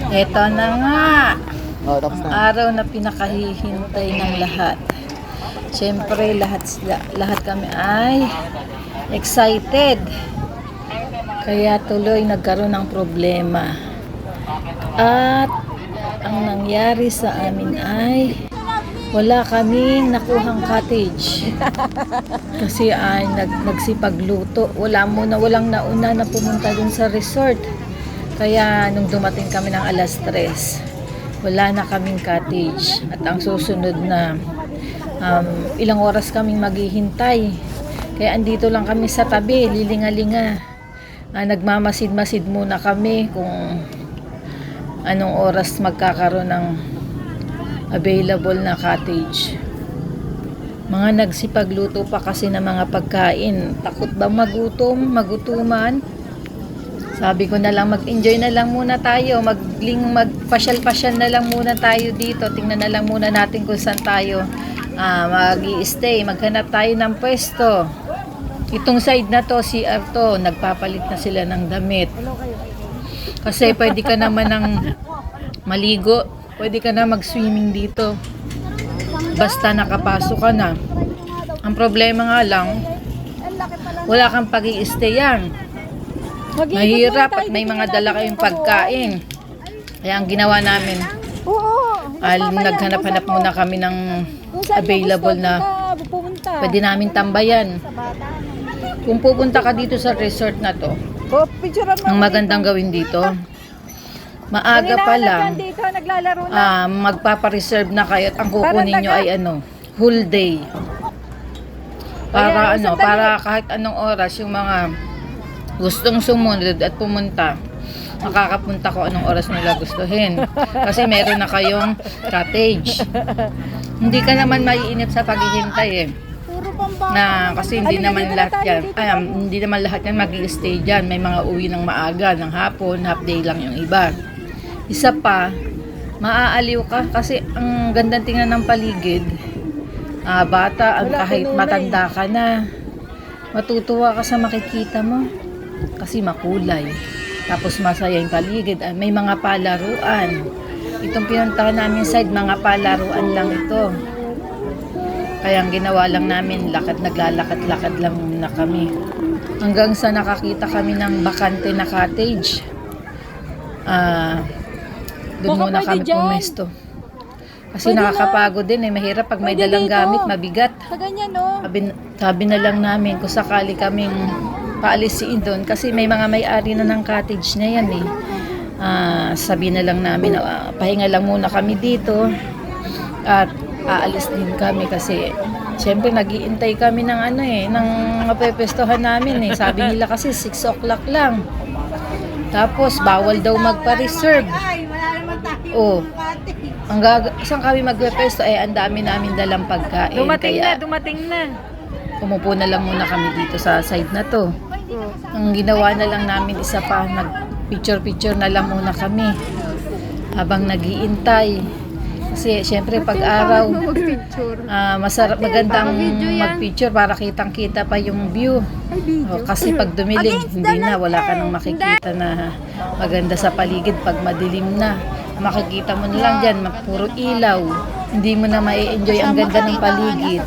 Ito na nga. Oh, tapos Ang na. araw na pinakahihintay ng lahat. Siyempre, lahat kami ay excited. Kaya tuloy nagkaroon ng problema. At ang nangyari sa amin ay wala kaming nakuhang cottage. Kasi ay nagsipagluto. Walang nauna na pumunta dun sa resort. Kaya nung dumating kami ng alas 3, wala na kaming cottage. At ang susunod na ilang oras kaming maghihintay. Kaya andito lang kami sa tabi, lilinga-linga. Nagmamasid-masid muna kami kung anong oras magkakaroon ng available na cottage. Mga nagsipagluto pa kasi ng mga pagkain. Takot ba magutuman? Sabi ko na lang, mag-enjoy na lang muna tayo. Magpasyal-pasyal na lang muna tayo dito. Tingnan na lang muna natin kung saan tayo mag-i-stay. Maghanap tayo ng pwesto. Itong side na to, CR to, nagpapalit na sila ng damit. Kasi pwede ka naman ng maligo. Pwede ka na mag-swimming dito. Basta nakapasok ka na. Ang problema nga lang, wala kang pag-i-stayan. Mahirap at may mga dala kayong pagkain. Kaya ang ginawa namin, naghanap-hanap muna kami ng available na pwede namin tambayan. Kung pupunta ka dito sa resort na to, ang magandang gawin dito, maaga pa lang, magpapareserve na kayo at ang kukunin nyo ay whole day. Para kahit anong oras yung mga gustong sumunod at pumunta, makakapunta ko anong oras nila gustuhin. Kasi meron na kayong cottage. Hindi ka naman maiinip sa paghihintay kasi hindi naman lahat yan mag-i-stay dyan. May mga uwi ng maaga, ng hapon, half day lang yung iba. Isa pa, maaaliw ka kasi ang gandang tingnan ng paligid. Bata, kahit matanda ka na, matutuwa ka sa makikita mo. Kasi makulay. Tapos masaya yung paligid. May mga palaruan. Itong pinuntahan namin side, mga palaruan lang ito. Kaya ang ginawa lang namin, naglalakad-lakad lang muna kami. Hanggang sa nakakita kami ng bakante na cottage. Doon muna kami pumesto. Kasi nakakapagod din mahirap pag may dalang gamit, mabigat. Sabi na lang namin kung sakali kaming paalisiin doon kasi may mga may-ari na ng cottage na yan sabi na lang namin pahinga lang muna kami dito at aalis din kami kasi syempre nag-iintay kami ng ng mapepestohan namin sabi nila kasi 6 o'clock lang tapos bawal daw magpa-reserve. Saan kami magpepesto ang dami namin dalang pagkain. Dumating na. Umupo na lang muna kami dito sa side na to. Ang ginawa na lang namin isa pa, nag-picture na lang muna kami habang nag-iintay. Kasi syempre pag araw, magandang mag-picture para kitang-kita pa yung view. Kasi pag dumilim, hindi na, wala ka nang makikita na maganda sa paligid pag madilim na. Makikita mo na lang dyan, puro ilaw. Hindi mo na ma-enjoy ang ganda ng paligid.